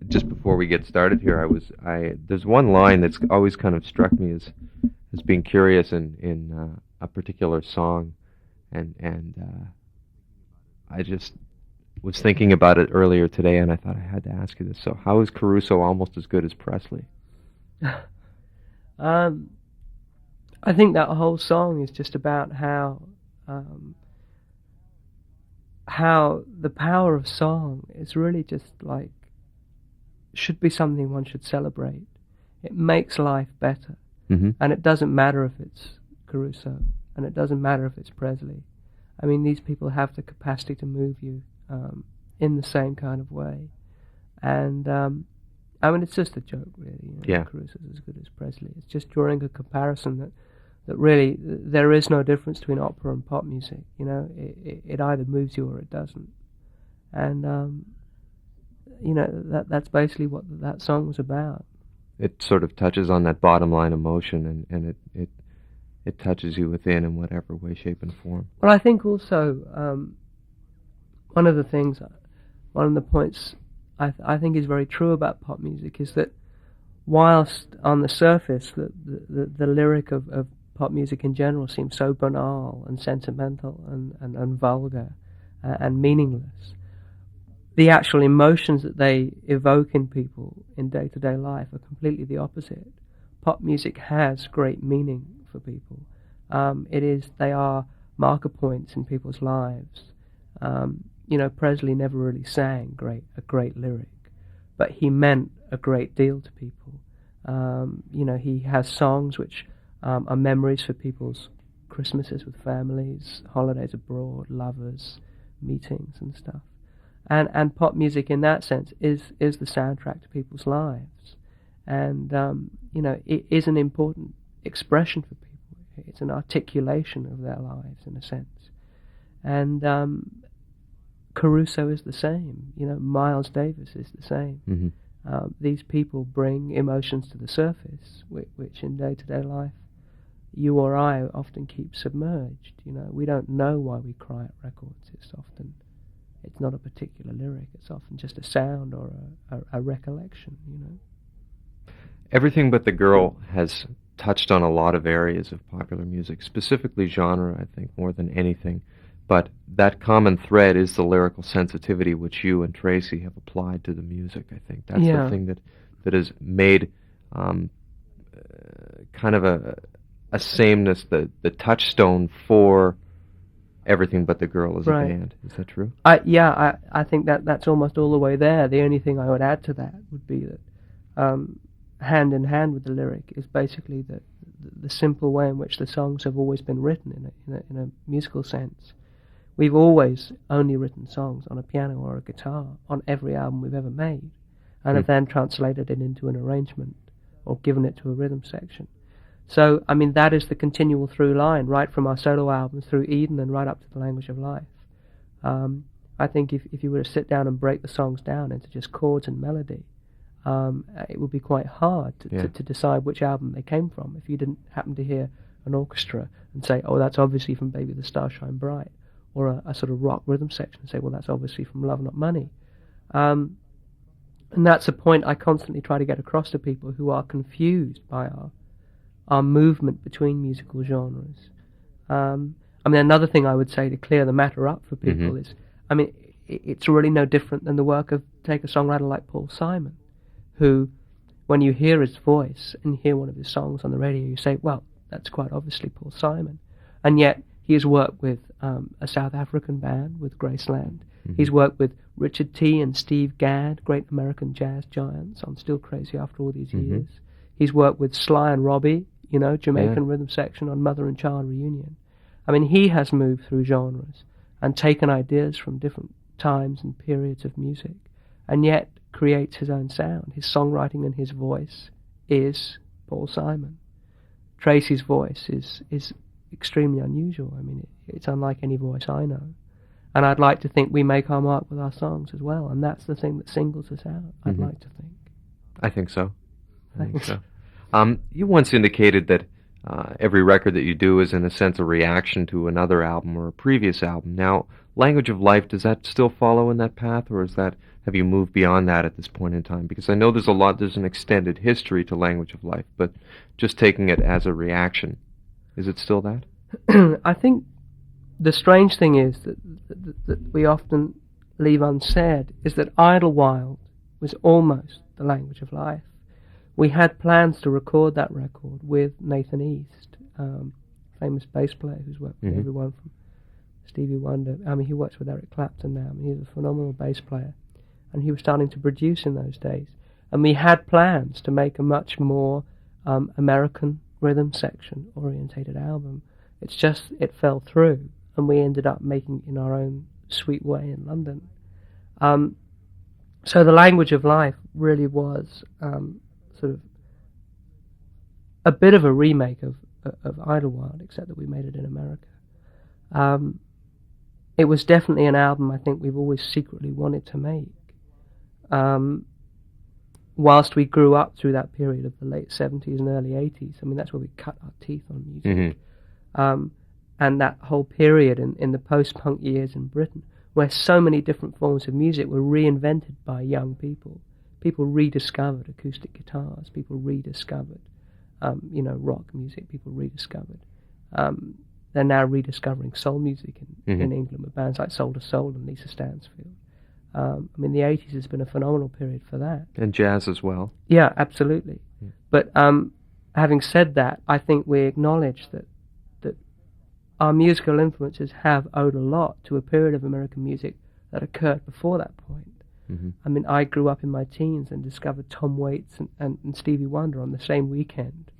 just before we get started here, there's one line that's always kind of struck me as being curious in a particular song, and I just was thinking about it earlier today, and I thought I had to ask you this. So, how is Caruso almost as good as Presley? um, I think that whole song is just about how the power of song is really just like should be something one should celebrate. It makes life better, and it doesn't matter if it's Caruso, and it doesn't matter if it's Presley. I mean, these people have the capacity to move you in the same kind of way, and I mean, it's just a joke, really. You know, Yeah. Caruso's as good as Presley. It's just drawing a comparison that really there is no difference between opera and pop music. You know, it either moves you or it doesn't, and you know that's basically what that song was about. It sort of touches on that bottom line emotion, and it touches you within in whatever way, shape, and form. Well, I think also one of the points I think is very true about pop music is that whilst on the surface the lyric of pop music in general seems so banal and sentimental and vulgar and meaningless, the actual emotions that they evoke in people in day-to-day life are completely the opposite. Pop music has great meaning for people. They are marker points in people's lives. You know, Presley never really sang a great lyric, but he meant a great deal to people. You know, he has songs which are memories for people's Christmases with families, holidays abroad, lovers, meetings and stuff. And pop music in that sense is the soundtrack to people's lives. And, you know, it is an important expression for people. It's an articulation of their lives in a sense. And Caruso is the same. You know, Miles Davis is the same. These people bring emotions to the surface, which in day-to-day life you or I often keep submerged. You know, we don't know why we cry at records. It's not a particular lyric. It's often just a sound or a recollection, you know. Everything But the Girl has touched on a lot of areas of popular music, specifically genre, I think, more than anything. But that common thread is the lyrical sensitivity which you and Tracey have applied to the music, I think. That's the thing that has made kind of a sameness, the touchstone for Everything But the Girl as a band. Is that true? I think that's almost all the way there. The only thing I would add to that would be that hand in hand with the lyric is basically the simple way in which the songs have always been written in a musical sense. We've always only written songs on a piano or a guitar on every album we've ever made, and have then translated it into an arrangement or given it to a rhythm section. So, I mean, that is the continual through line, right from our solo albums through Eden and right up to The Language of Life. I think if you were to sit down and break the songs down into just chords and melody, it would be quite hard to decide which album they came from if you didn't happen to hear an orchestra and say, oh, that's obviously from Baby the Star Shine Bright, or a sort of rock rhythm section and say, well, that's obviously from Love Not Money. And that's a point I constantly try to get across to people who are confused by our movement between musical genres. I mean, another thing I would say to clear the matter up for people is, I mean, it's really no different than the work of, take a songwriter like Paul Simon, who, when you hear his voice and hear one of his songs on the radio, you say, well, that's quite obviously Paul Simon. And yet, he has worked with a South African band, with Graceland. He's worked with Richard T. and Steve Gadd, great American jazz giants, on Still Crazy After All These Years. He's worked with Sly and Robbie, you know, Jamaican rhythm section on Mother and Child Reunion. I mean, he has moved through genres and taken ideas from different times and periods of music, and yet creates his own sound. His songwriting and his voice is Paul Simon. Tracey's voice is extremely unusual. I mean, it's unlike any voice I know. And I'd like to think we make our mark with our songs as well, and that's the thing that singles us out, I'd like to think. I think so. You once indicated that every record that you do is in a sense a reaction to another album or a previous album. Now, Language of Life, does that still follow in that path, or is that have you moved beyond that at this point in time? Because I know there's an extended history to Language of Life, but just taking it as a reaction, is it still that? I think the strange thing is that we often leave unsaid is that Idlewild was almost the Language of Life. We had plans to record that record with Nathan East, famous bass player who's worked with everyone from Stevie Wonder. I mean, he works with Eric Clapton now. I mean, he's a phenomenal bass player. And he was starting to produce in those days. And we had plans to make a much more American rhythm section orientated album. It's just, it fell through. And we ended up making it in our own sweet way in London. So the Language of Life really was sort of a bit of a remake of Idlewild, except that we made it in America. It was definitely an album I think we've always secretly wanted to make. Whilst we grew up through that period of the late 70s and early 80s, I mean, that's where we cut our teeth on music. And that whole period in the post-punk years in Britain, where so many different forms of music were reinvented by young people. People rediscovered acoustic guitars, people rediscovered, rock music, people rediscovered. They're now rediscovering soul music in England with bands like Soul to Soul and Lisa Stansfield. I mean, the 80s has been a phenomenal period for that. And jazz as well. Yeah, absolutely. Yeah. But having said that, I think we acknowledge that our musical influences have owed a lot to a period of American music that occurred before that point. I mean, I grew up in my teens and discovered Tom Waits and Stevie Wonder on the same weekend.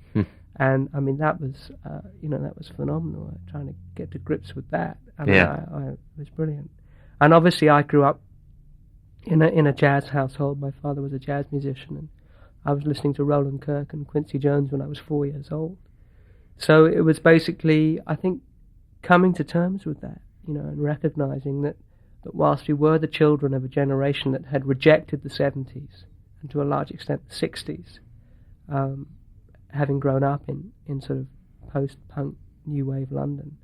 And I mean, that was, that was phenomenal. Trying to get to grips with that. I mean, it was brilliant. And obviously, I grew up in a jazz household. My father was a jazz musician, and I was listening to Roland Kirk and Quincy Jones when I was 4 years old. So it was basically, I think, coming to terms with that, and recognizing that whilst we were the children of a generation that had rejected the 70s and to a large extent the 60s, having grown up in sort of post-punk new wave London,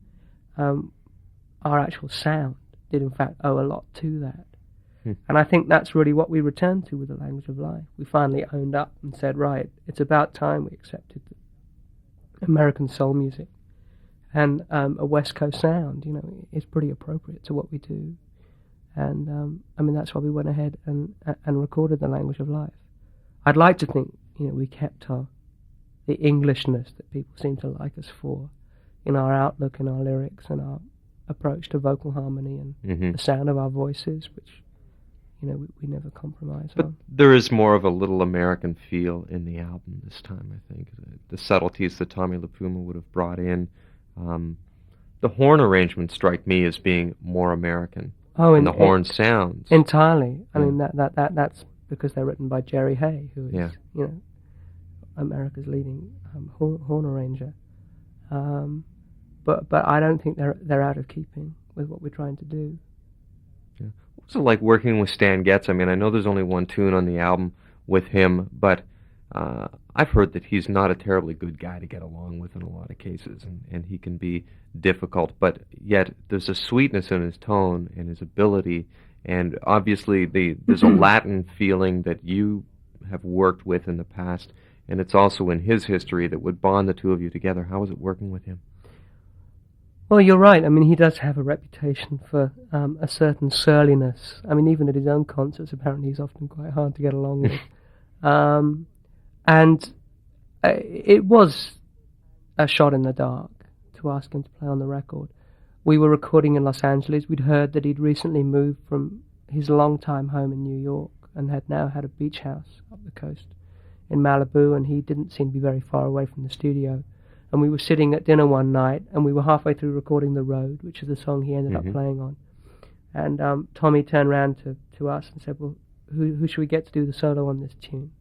our actual sound did in fact owe a lot to that. And I think that's really what we returned to with the Language of Life. We finally owned up and said, right, it's about time we accepted American soul music. And a West Coast sound, is pretty appropriate to what we do. And, I mean, that's why we went ahead and recorded the Language of Life. I'd like to think, we kept the Englishness that people seem to like us for in our outlook, in our lyrics, and our approach to vocal harmony and the sound of our voices, which, we never compromise on. But there is more of a little American feel in the album this time, I think. The subtleties that Tommy LiPuma would have brought in. The horn arrangements strike me as being more American. And the horn sounds. Entirely. I mean, that's because they're written by Jerry Hay, who is, America's leading horn arranger. But I don't think they're out of keeping with what we're trying to do. Yeah. What was it like working with Stan Getz? I mean, I know there's only one tune on the album with him, but I've heard that he's not a terribly good guy to get along with in a lot of cases, and he can be difficult, but yet there's a sweetness in his tone and his ability, and obviously there's a Latin feeling that you have worked with in the past, and it's also in his history that would bond the two of you together. How was it working with him? Well, you're right. I mean, he does have a reputation for a certain surliness. I mean, even at his own concerts, apparently he's often quite hard to get along with. And it was a shot in the dark to ask him to play on the record. We were recording in Los Angeles. We'd heard that he'd recently moved from his long-time home in New York and had now had a beach house up the coast in Malibu, and he didn't seem to be very far away from the studio. And we were sitting at dinner one night, and we were halfway through recording The Road, which is the song he ended up playing on. And Tommy turned around to us and said, well, who should we get to do the solo on this tune?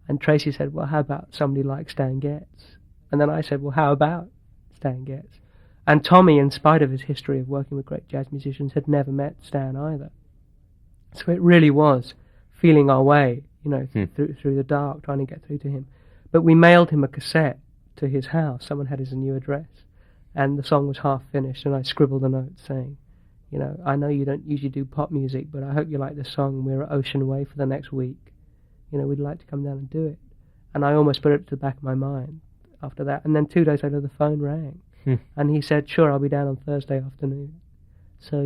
And Tracey said, well, how about somebody like Stan Getz? And then I said, well, how about Stan Getz? And Tommy, in spite of his history of working with great jazz musicians, had never met Stan either. So it really was feeling our way, through the dark, trying to get through to him. But we mailed him a cassette to his house. Someone had his new address. And the song was half finished, and I scribbled a note saying, I know you don't usually do pop music, but I hope you like this song. We're at Ocean Way for the next week. We'd like to come down and do it. And I almost put it to the back of my mind after that. And then 2 days later, the phone rang. And he said, sure, I'll be down on Thursday afternoon. So,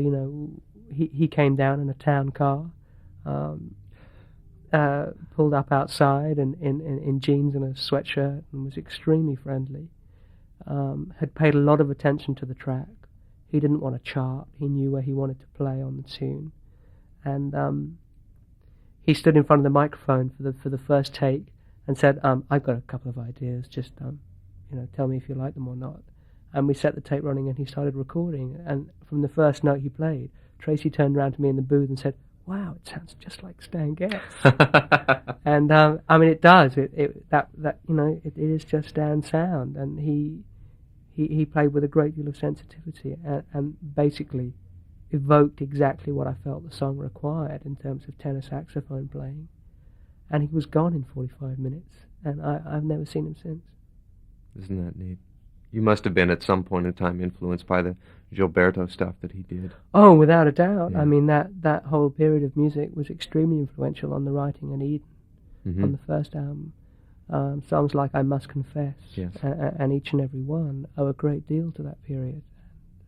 he came down in a town car, pulled up outside in jeans and a sweatshirt, and was extremely friendly. Had paid a lot of attention to the track. He didn't want to chart. He knew where he wanted to play on the tune. And he stood in front of the microphone for the first take and said, I've got a couple of ideas, just tell me if you like them or not. And we set the tape running and he started recording. And from the first note he played, Tracey turned around to me in the booth and said, wow, it sounds just like Stan Getz. And it does. It is just Stan's sound. And he played with a great deal of sensitivity and basically evoked exactly what I felt the song required in terms of tenor saxophone playing. And he was gone in 45 minutes, and I've never seen him since. Isn't that neat? You must have been at some point in time influenced by the Gilberto stuff that he did. Oh, without a doubt. Yeah. That whole period of music was extremely influential on the writing in Eden, Mm-hmm. on the first album. Songs like I Must Confess, Yes. and Each and Every One owe a great deal to that period.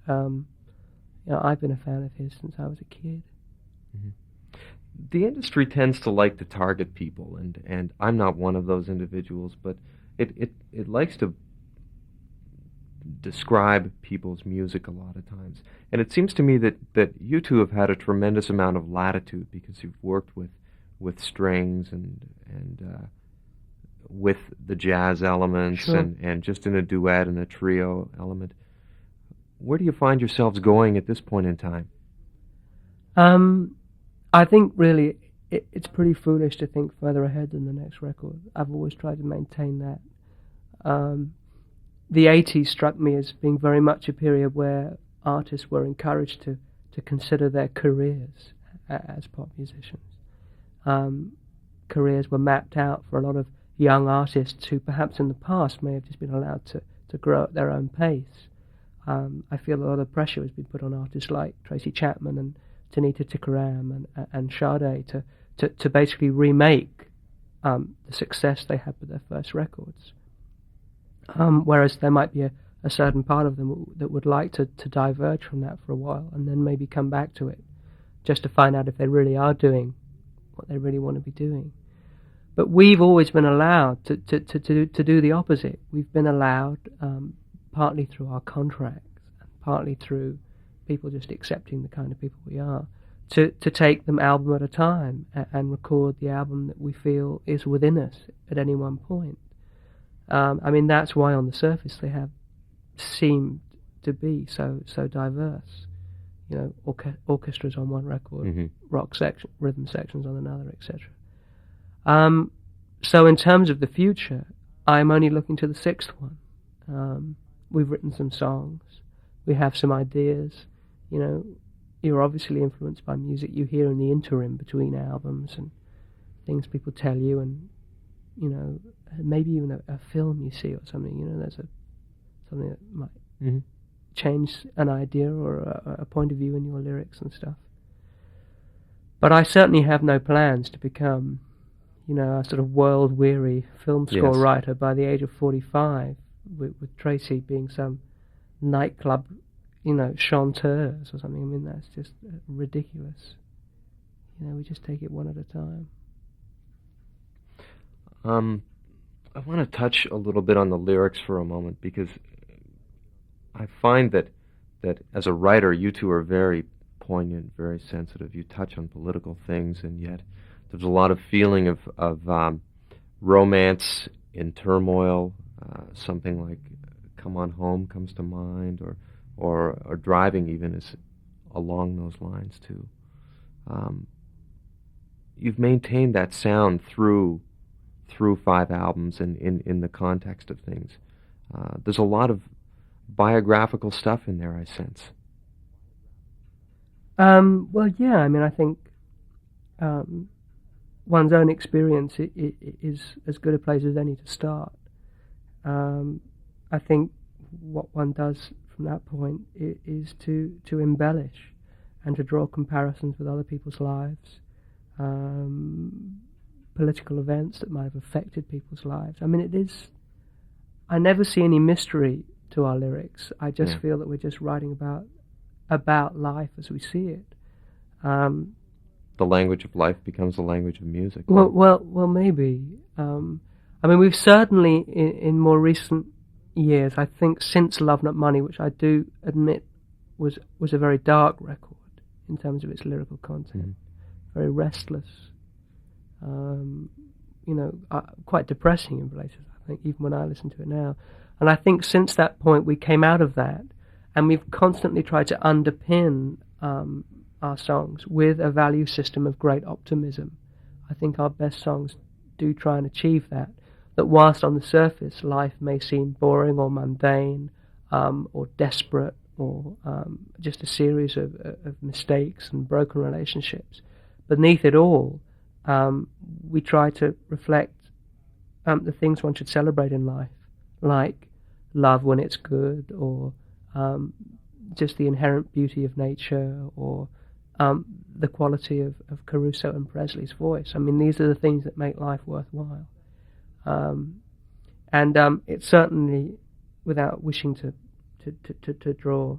I've been a fan of his since I was a kid. Mm-hmm. The industry tends to like to target people, and I'm not one of those individuals, but it likes to describe people's music a lot of times. And it seems to me that you two have had a tremendous amount of latitude because you've worked with strings and with the jazz elements. Sure. and just in a duet and a trio element. Where do you find yourselves going at this point in time? I think really it's pretty foolish to think further ahead than the next record. I've always tried to maintain that. The 80s struck me as being very much a period where artists were encouraged to consider their careers as pop musicians. Careers were mapped out for a lot of young artists who perhaps in the past may have just been allowed to grow at their own pace. I feel a lot of pressure has been put on artists like Tracy Chapman and Tanita Tikaram and Sade to basically remake the success they had with their first records. Whereas there might be a certain part of them that would like to diverge from that for a while and then maybe come back to it just to find out if they really are doing what they really want to be doing. But we've always been allowed to do the opposite. We've been allowed, partly through our contracts, and partly through people just accepting the kind of people we are, to take them album at a time and record the album that we feel is within us at any one point. That's why on the surface they have seemed to be so diverse. Orchestras on one record, Mm-hmm. rock section, rhythm sections on another, etc. So in terms of the future, I'm only looking to the sixth one. We've written some songs. We have some ideas. You're obviously influenced by music you hear in the interim between albums and things people tell you, and maybe even a film you see or something. There's something that might Mm-hmm. change an idea or a point of view in your lyrics and stuff. But I certainly have no plans to become, a sort of world-weary film score Yes. writer by the age of 45, with Tracey being some nightclub, chanteuse or something. That's just ridiculous. We just take it one at a time. I want to touch a little bit on the lyrics for a moment because I find that as a writer, you two are very poignant, very sensitive. You touch on political things, and yet there's a lot of feeling of romance in turmoil. Something like "Come On Home" comes to mind, or "Driving" even is along those lines too. You've maintained that sound through 5 albums and in the context of things. There's a lot of biographical stuff in there, I sense. Well, yeah, I think one's own experience is as good a place as any to start. I think what one does from that point is to embellish and to draw comparisons with other people's lives, political events that might have affected people's lives. I mean, I never see any mystery to our lyrics. I just feel that we're just writing about life as we see it. The language of life becomes the language of music. Well, maybe. I mean, we've certainly, in more recent years, I think since Love Not Money, which I do admit was a very dark record in terms of its lyrical content, very restless, quite depressing in places, I think, even when I listen to it now. And I think since that point we came out of that, and we've constantly tried to underpin our songs with a value system of great optimism. I think our best songs do try and achieve that whilst on the surface life may seem boring or mundane, or desperate, or just a series of mistakes and broken relationships, beneath it all, we try to reflect the things one should celebrate in life, like love when it's good, or just the inherent beauty of nature, or the quality of Caruso and Presley's voice. I mean, these are the things that make life worthwhile. And it's certainly, without wishing to draw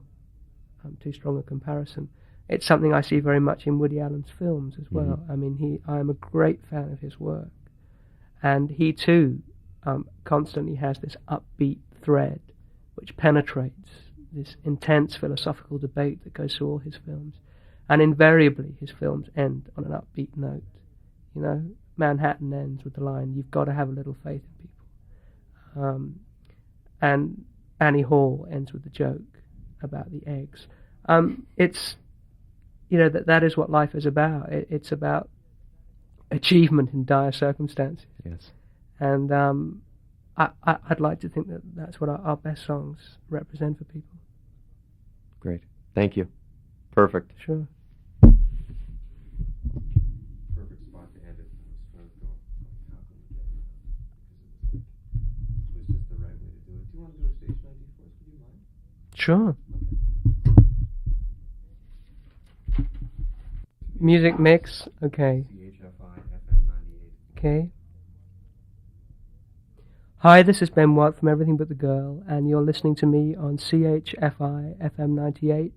too strong a comparison, it's something I see very much in Woody Allen's films as well. I mean, I am a great fan of his work, and he too constantly has this upbeat thread which penetrates this intense philosophical debate that goes through all his films, and invariably his films end on an upbeat note. You know, Manhattan ends with the line, "You've got to have a little faith in people," and Annie Hall ends with the joke about the eggs. It's, that is what life is about. It's about achievement in dire circumstances. Yes. And I'd like to think that that's what our best songs represent for people. Great. Thank you. Perfect. Sure. Perfect spot to end it. I was trying to go, how can we get it? Because it was just the right way to do it. Do you want to do a station ID for us? Would you mind? Sure. Music mix. Okay. CHFI FM 98. Okay. Hi, this is Ben Watt from Everything But the Girl, and you're listening to me on CHFI FM 98,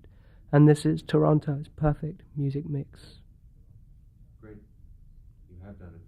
and this is Toronto's perfect music mix. Great. You have done it.